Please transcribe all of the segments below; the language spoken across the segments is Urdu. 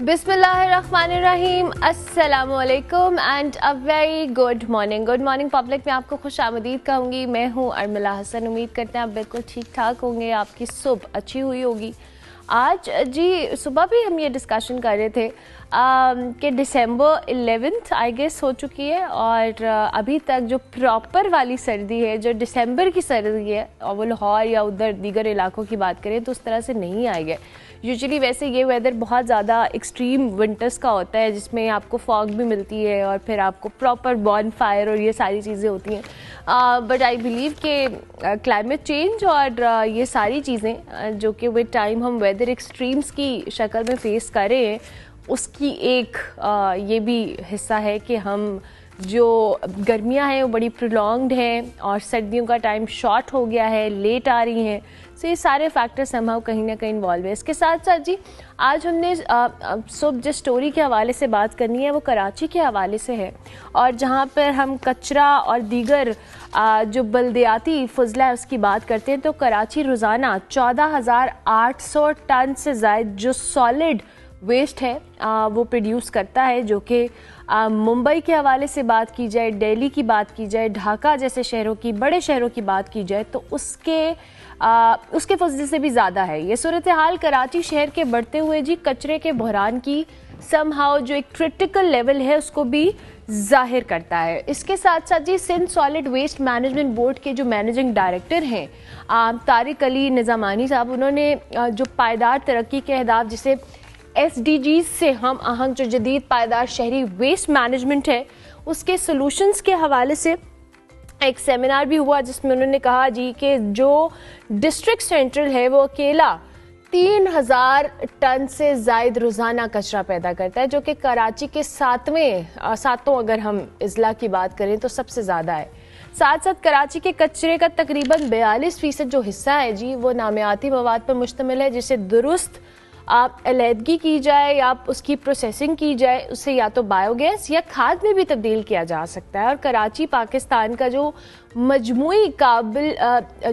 بسم اللہ الرحمن الرحیم، السلام علیکم and a very good morning public میں آپ کو خوش آمدید کہوں گی. میں ہوں ارملہ حسن. امید کرتے ہیں آپ بالکل ٹھیک ٹھاک ہوں گے، آپ کی صبح اچھی ہوئی ہوگی. آج جی صبح بھی ہم یہ ڈسکشن کر رہے تھے کہ ڈسمبر 11 آئی گیس ہو چکی ہے، اور ابھی تک جو پراپر والی سردی ہے، جو دسمبر کی سردی ہے، اور وہ لاہور یا ادھر دیگر علاقوں کی بات کریں تو اس طرح سے نہیں آئی ہے. یوزلی ویسے یہ ویدر بہت زیادہ ایکسٹریم ونٹرز کا ہوتا ہے، جس میں آپ کو فاگ بھی ملتی ہے اور پھر آپ کو پراپر بون فائر اور یہ ساری چیزیں ہوتی ہیں. بٹ آئی بلیو کہ کلائمیٹ چینج اور یہ ساری چیزیں جو کہ ود ٹائم ہم ویدر ایکسٹریمز کی شکل میں فیس کر رہے ہیں، اس کی ایک یہ بھی حصہ ہے کہ ہم جو گرمیاں ہیں وہ بڑی پرولونگڈ ہیں اور سردیوں کا ٹائم شارٹ ہو گیا ہے، لیٹ آ رہی ہیں. سو یہ سارے فیکٹرز ہم کہیں نہ کہیں انوالو ہیں. اس کے ساتھ ساتھ جی آج ہم نے صبح جس اسٹوری کے حوالے سے بات کرنی ہے وہ کراچی کے حوالے سے ہے، اور جہاں پر ہم کچرا اور دیگر جو بلدیاتی فضلہ ہے اس کی بات کرتے ہیں، تو کراچی روزانہ 14,800 ٹن سے زائد جو سالڈ ویسٹ ہے وہ پروڈیوس کرتا ہے، جو کہ ممبئی کے حوالے سے بات کی جائے، دہلی کی بات کی جائے، ڈھاکہ جیسے شہروں کی، بڑے شہروں کی بات کی جائے تو اس کے فضلے سے بھی زیادہ ہے. یہ صورتحال کراچی شہر کے بڑھتے ہوئے جی کچرے کے بحران کی سم ہاؤ جو ایک کرٹیکل لیول ہے اس کو بھی ظاہر کرتا ہے. اس کے ساتھ ساتھ جی Sindh solid waste management board کے جو مینیجنگ ڈائریکٹر ہیں طارق علی نظامانی صاحب، انہوں نے جو پائیدار ترقی کے اہداف جسے SDGs سے ہم آہنگ جو جدید پائیدار شہری ویسٹ مینجمنٹ ہے اس کے سلوشنز کے حوالے سے ایک سیمینار بھی ہوا، جس میں انہوں نے کہا جی کہ جو ڈسٹرکٹ سینٹرل ہے وہ اکیلا 3,000 ٹن سے زائد روزانہ کچرا پیدا کرتا ہے، جو کہ کراچی کے ساتوں اگر ہم اضلاع کی بات کریں تو سب سے زیادہ ہے. ساتھ ساتھ کراچی کے کچرے کا تقریباً 42% جو حصہ ہے جی وہ نامیاتی مواد پر مشتمل ہے، جسے درست آپ علیحدگی کی جائے یا آپ اس کی پروسیسنگ کی جائے اسے یا تو بایو گیس یا کھاد میں بھی تبدیل کیا جا سکتا ہے. اور کراچی پاکستان کا جو مجموعی قابل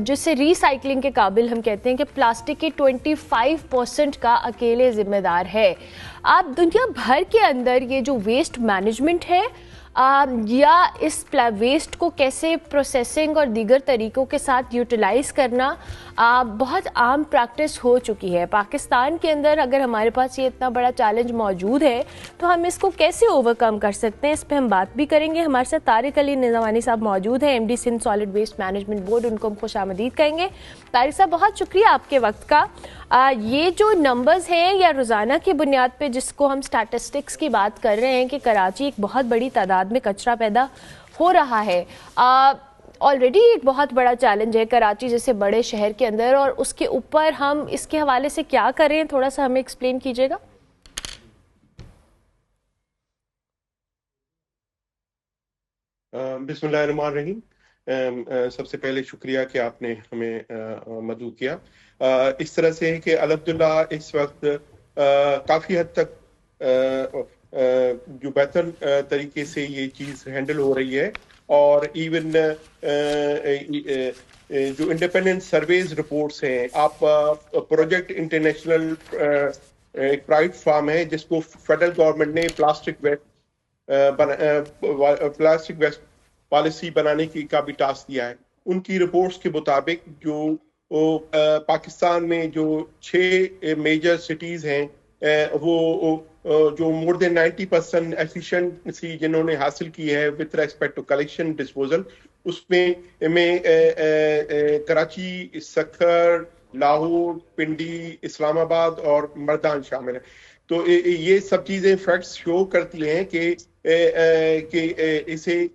جسے ری سائیکلنگ کے قابل ہم کہتے ہیں کہ پلاسٹک کے 25% کا اکیلے ذمہ دار ہے. آپ دنیا بھر کے اندر یہ جو ویسٹ مینجمنٹ ہے یا اس ویسٹ کو کیسے پروسیسنگ اور دیگر طریقوں کے ساتھ یوٹیلائز کرنا بہت عام پریکٹس ہو چکی ہے. پاکستان کے اندر اگر ہمارے پاس یہ اتنا بڑا چیلنج موجود ہے تو ہم اس کو کیسے اوورکم کر سکتے ہیں، اس پہ ہم بات بھی کریں گے. ہمارے ساتھ طارق علی نظامانی صاحب موجود ہیں، MD Sindh solid waste management board, ان کو ہم خوش آمدید کہیں گے. طارق صاحب بہت شکریہ آپ کے وقت کا. یہ جو نمبرز ہیں یا روزانہ کی بنیاد پہ جس کو ہم سٹیٹسٹکس کی بات کر رہے ہیں کہ کراچی ایک بہت بڑی تعداد میں کچرا پیدا ہو رہا ہے، آلریڈی ایک بہت بڑا چیلنج ہے کراچی جیسے بڑے شہر کے اندر، اور اس کے اوپر ہم اس کے حوالے سے کیا کریں تھوڑا سا ہمیں ایکسپلین کیجیے گا. بسم اللہ الرحمن الرحیم. سب سے پہلے شکریہ کہ آپ نے ہمیں مدعو کیا. اس طرح سے ہے کہ الحمدللہ اس وقت کافی حد تک جو بہتر طریقے سے یہ چیز ہینڈل ہو رہی ہے، اور ایون جو انڈیپینڈنٹ سرویز رپورٹس ہیں، آپ پروجیکٹ انٹرنیشنل ایک پرائیویٹ فارم ہے جس کو فیڈرل گورنمنٹ نے پلاسٹک ویسٹ پالیسی بنانے کا بھی ٹاسک دیا ہے. ان کی رپورٹس کے مطابق جو پاکستان میں جو 6 میجر سٹیز ہیں وہ جو مور دین 90% ایفیشنسی جنہوں نے حاصل کی ہے with respect to collection disposal, اس میں کراچی، سکھر، لاہور، پنڈی، اسلام آباد اور مردان شامل ہیں. تو یہ سب چیزیں فیکٹس شو کرتی ہیں کہ اسے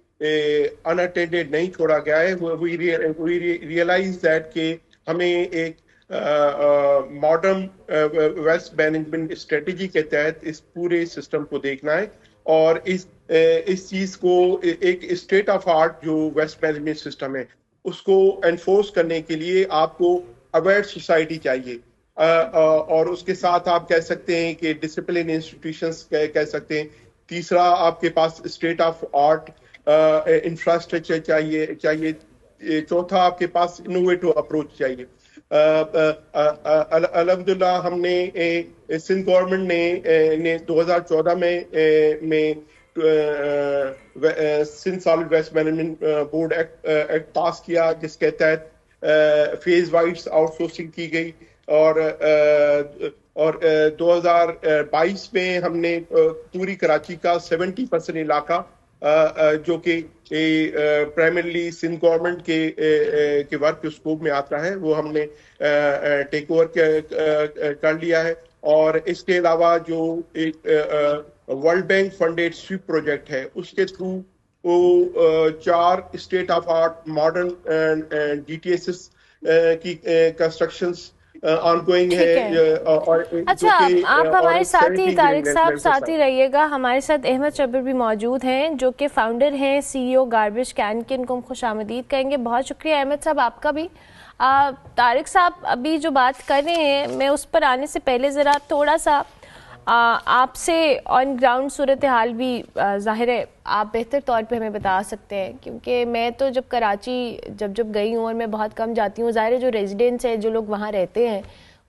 اناٹینڈڈ نہیں چھوڑا گیا ہے. وی ریئلائز دیٹ کہ ہمیں ایک ماڈرن ویسٹ مینجمنٹ اسٹریٹجی کے تحت اس پورے سسٹم کو دیکھنا ہے، اور اس چیز کو ایک اسٹیٹ آف آرٹ جو ویسٹ مینجمنٹ سسٹم ہے اس کو انفورس کرنے کے لیے آپ کو اویئر سوسائٹی چاہیے، اور اس کے ساتھ آپ کہہ سکتے ہیں کہ ڈسپلن انسٹیٹیوشنز کہہ سکتے ہیں. تیسرا آپ کے پاس اسٹیٹ آف آرٹ انفراسٹرکچر چاہیے. چوتھا آپ کے پاس انوویٹو اپروچ چاہیے. الحمدللہ ہم نے سندھ گورنمنٹ نے 2014 میں Sindh solid waste management board act pass کیا، جس کے تحت فیز وائز آؤٹ سورسنگ کی گئی، اور 2022 میں ہم نے پوری کراچی کا 70% علاقہ جو کہ پرائمرلی سندھ گورنمنٹ کے ورک اسکوپ میں آتا ہے، وہ ہم نے ٹیک اوور کر لیا ہے. اور اس کے علاوہ جو ایک ورلڈ بینک فنڈیڈ سویپ پروجیکٹ ہے، اس کے تھرو وہ 4 state of art modern D T S کی کنسٹرکشنز آن گوئنگ ہے. اچھا، آپ ہمارے ساتھ ہی طارق صاحب ساتھ ہی رہیے گا. ہمارے ساتھ احمد شبیر بھی موجود ہیں جو کہ فاؤنڈر ہیں سی ای او گاربیج کین کے. ان کو ہم خوش آمدید کہیں گے. بہت شکریہ احمد صاحب آپ کا بھی. طارق صاحب ابھی جو بات کر رہے ہیں، میں اس پر آنے سے پہلے ذرا تھوڑا سا آپ سے آن گراؤنڈ صورتحال بھی ظاہر ہے آپ بہتر طور پہ ہمیں بتا سکتے ہیں، کیونکہ میں تو جب کراچی جب گئی ہوں، اور میں بہت کم جاتی ہوں، ظاہر ہے جو ریزیڈنٹس ہیں، جو لوگ وہاں رہتے ہیں،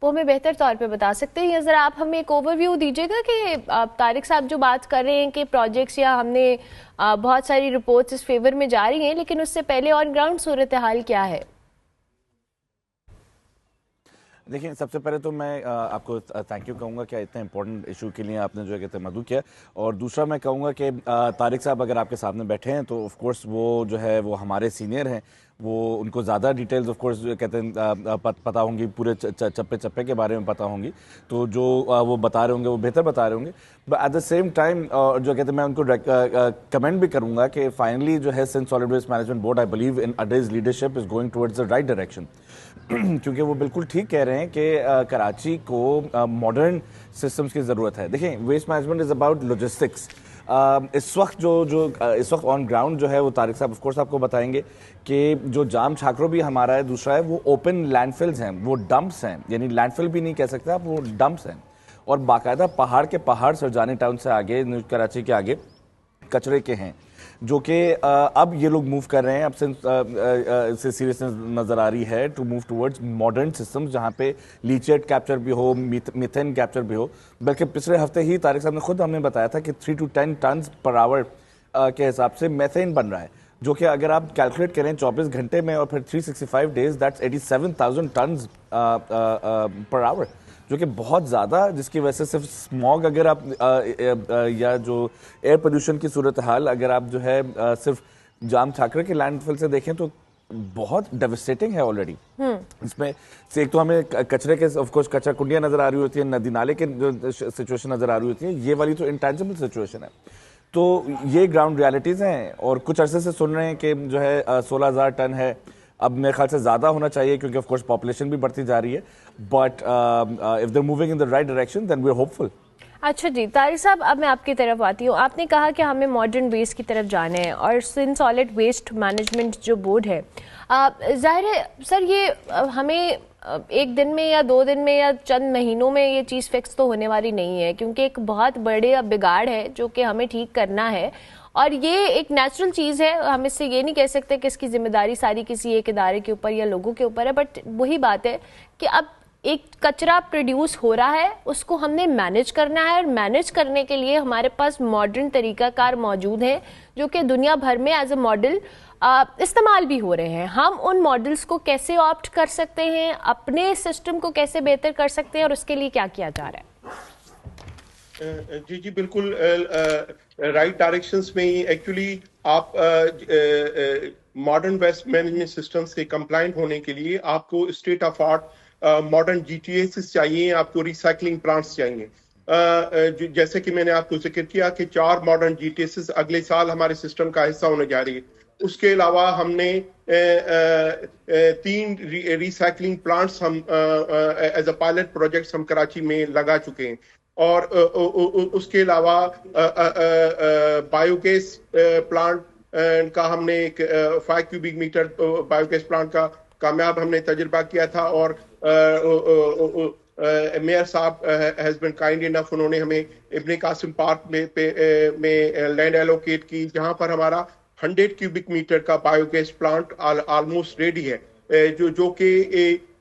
وہ ہمیں بہتر طور پہ بتا سکتے ہیں. ذرا آپ ہمیں ایک اوور ویو دیجیے گا کہ طارق صاحب جو بات کر رہے ہیں کہ پروجیکٹس یا ہم نے بہت ساری رپورٹس اس فیور میں جا رہی ہیں، لیکن اس سے پہلے آن گراؤنڈ صورتحال کیا ہے؟ دیکھیں، سب سے پہلے تو میں آپ کو تھینک یو کہوں گا کہ اتنے امپورٹنٹ ایشو کے لیے آپ نے جو ہے کہتے ہیں مدعو کیا. اور دوسرا میں کہوں گا کہ طارق صاحب اگر آپ کے سامنے بیٹھے ہیں تو آف کورس وہ جو ہے وہ ہمارے سینئر ہیں، وہ ان کو زیادہ ڈیٹیلز آف کورس کہتے ہیں پتہ ہوں گی، پورے چپے چپے کے بارے میں پتہ ہوں گی، تو جو وہ بتا رہے ہوں گے وہ بہتر بتا رہے ہوں گے. But at the same time جو کہتے ہیں میں ان کو کمنٹ بھی کروں گا کہ فائنلی جو ہے Sindh solid waste management board I believe in its leadership is going towards the right direction. کیونکہ وہ بالکل ٹھیک کہہ رہے ہیں کہ کراچی کو ماڈرن سسٹمز کی ضرورت ہے. دیکھیں، waste management is about logistics. اس وقت اس وقت آن گراؤنڈ جو ہے وہ طارق صاحب آف کورس آپ کو بتائیں گے کہ جو جام چھاکرو بھی ہمارا ہے، دوسرا ہے وہ اوپن لینڈ فلز ہیں، وہ ڈمپس ہیں، یعنی لینڈ فل بھی نہیں کہہ سکتے آپ، وہ ڈمپس ہیں. اور باقاعدہ پہاڑ کے پہاڑ سرجانی ٹاؤن سے آگے، نیو کراچی کے آگے کچرے کے ہیں، جو کہ اب یہ لوگ موو کر رہے ہیں. اب سے سیریسنس نظر آ رہی ہے to move towards modern systems, جہاں پہ لیچیٹ کیپچر بھی ہو، میتھین کیپچر بھی ہو. بلکہ پچھلے ہفتے ہی طارق صاحب نے خود ہمیں بتایا تھا کہ 3 to 10 ٹنز پر آور کے حساب سے میتھین بن رہا ہے، جو کہ اگر آپ کیلکولیٹ کریں 24 گھنٹے میں اور پھر 365 ڈیز، دیٹس 87,000 ٹنز پر آور، جو کہ بہت زیادہ، جس کی وجہ سے صرف اسموگ اگر آپ یا جو ایئر پولیوشن کی صورتحال اگر آپ جو ہے صرف جام چھاکرے کے لینڈ فل سے دیکھیں تو بہت ڈیوسٹیٹنگ ہے آلریڈی. اس میں سے ایک تو ہمیں کچرے کے آف کورس کچرا کنڈیاں نظر آ رہی ہوتی ہیں، ندی نالے کے جو سچویشن نظر آ رہی ہوتی ہیں، یہ والی تو انٹینجبل سچویشن ہے. تو یہ گراؤنڈ ریالٹیز ہیں. اور کچھ عرصے سے سن رہے ہیں کہ جو ہے 16,000 ٹن ہے. اب میرے خیال سے زیادہ ہونا چاہیے کیونکہ آف کورس پاپولیشن بھی بڑھتی جا رہی ہے. But if they moving in the right direction then we are hopeful فل. اچھا جی طارق صاحب، اب میں آپ کی طرف آتی ہوں. آپ نے کہا کہ ہمیں ماڈرن ویسٹ کی طرف جانا ہے، اور سندھ سالڈ ویسٹ مینجمنٹ جو بورڈ ہے، ظاہر ہے سر یہ ہمیں ایک دن میں یا 2 دن میں یا چند مہینوں میں یہ چیز فکس تو ہونے والی نہیں ہے، کیونکہ ایک بہت بڑے بگاڑ ہے جو کہ ہمیں ٹھیک کرنا ہے. اور یہ ایک نیچرل چیز ہے، ہم اس سے یہ نہیں کہہ سکتے کہ اس کی ذمہ داری ساری کسی ایک ادارے کے اوپر یا لوگوں کے اوپر ہے. بٹ وہی بات ہے کہ اب ایک کچرا پروڈیوس ہو رہا ہے، اس کو ہم نے مینیج کرنا ہے، اور مینیج کرنے کے لیے ہمارے پاس ماڈرن طریقہ کار موجود ہیں جو کہ دنیا بھر میں ایز اے ماڈل استعمال بھی ہو رہے ہیں. ہم ان ماڈلز کو کیسے آپٹ کر سکتے ہیں، اپنے سسٹم کو کیسے بہتر کر سکتے ہیں، اور اس کے لیے کیا کیا جا رہا ہے؟ جی بالکل رائٹ ڈائریکشنز میں ہی. ایکچولی آپ ماڈرن ویسٹ مینجمنٹ سسٹم سے کمپلائنٹ ہونے کے لیے آپ کو state of art modern G T S چاہیے، آپ کو ریسائکلنگ پلانٹس چاہیے. جیسے کہ میں نے آپ کو ذکر کیا کہ 4 ماڈرن جی ٹی ایس اگلے سال ہمارے سسٹم کا حصہ ہونے جا رہی ہے. اس کے علاوہ ہم نے 3 ریسائکلنگ پلانٹس ہم ایز اے پائلٹ پروجیکٹس ہم کراچی میں لگا چکے ہیں. اور اس کے علاوہ بایو گیس پلانٹ کا ہم نے ایک 5 cubic metre bio gas plant کا کامیاب ہم نے تجربہ کیا تھا. اور میئر صاحب ہیز بین کائنڈ انف، انہوں نے ہمیں ابن قاسم پارک میں لینڈ ایلوکیٹ کی، جہاں پر ہمارا 100 کیوبک میٹر کا bio gas plant almost ready ہے، جو کہ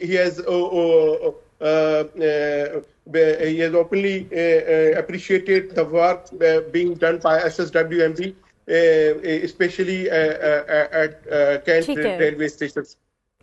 he has openly appreciated the work being done by SSWMB, especially at Kent railway stations.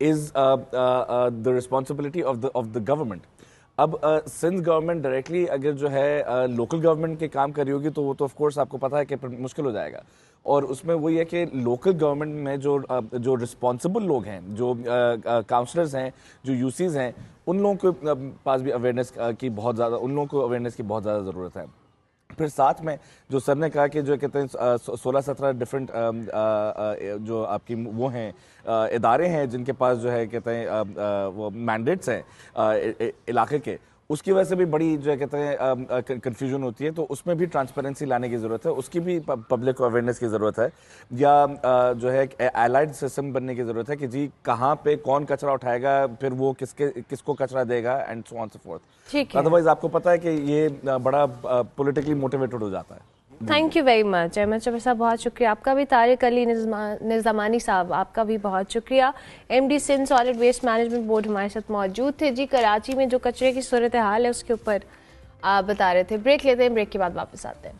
is the responsibility of the government. اب سندھ گورنمنٹ ڈائریکٹلی اگر جو ہے لوکل گورنمنٹ کے کام کر رہی ہوگی تو وہ تو آف کورس آپ کو پتا ہے کہ مشکل ہو جائے گا. اور اس میں وہی ہے کہ لوکل گورنمنٹ میں جو رسپانسبل لوگ ہیں, جو کاؤنسلرز ہیں, جو یو سیز ہیں, ان لوگوں کے پاس بھی اویئرنیس کی بہت زیادہ ضرورت ہے. پھر ساتھ میں جو سر نے کہا کہ جو کہتے ہیں 16-17 ڈفرینٹ جو آپ کی وہ ہیں ادارے ہیں جن کے پاس جو ہے کہتے ہیں وہ مینڈیٹس ہیں علاقے کے, اس کی وجہ سے بھی بڑی جو ہے کہتے ہیں کنفیوژن ہوتی ہے. تو اس میں بھی ٹرانسپیرنسی لانے کی ضرورت ہے, اس کی بھی پبلک کو اویئرنیس کی ضرورت ہے, یا جو ہے الائڈ سسٹم بننے کی ضرورت ہے کہ جی کہاں پہ کون کچرا اٹھائے گا, پھر وہ کس کو کچرا دے گا, and so on so forth. Otherwise آپ کو پتا ہے کہ یہ بڑا پولیٹیکلی موٹیویٹڈ ہو جاتا ہے. Thank you very much Ahmed Shafi صاحب, بہت شکریہ آپ کا بھی. طارق علی نظامانی صاحب آپ کا بھی بہت شکریہ. M D Sindh solid waste management board ہمارے ساتھ موجود تھے. جی کراچی میں جو کچرے کی صورتحال ہے اس کے اوپر بتا رہے تھے. بریک لیتے ہیں, بریک کے بعد واپس آتے ہیں.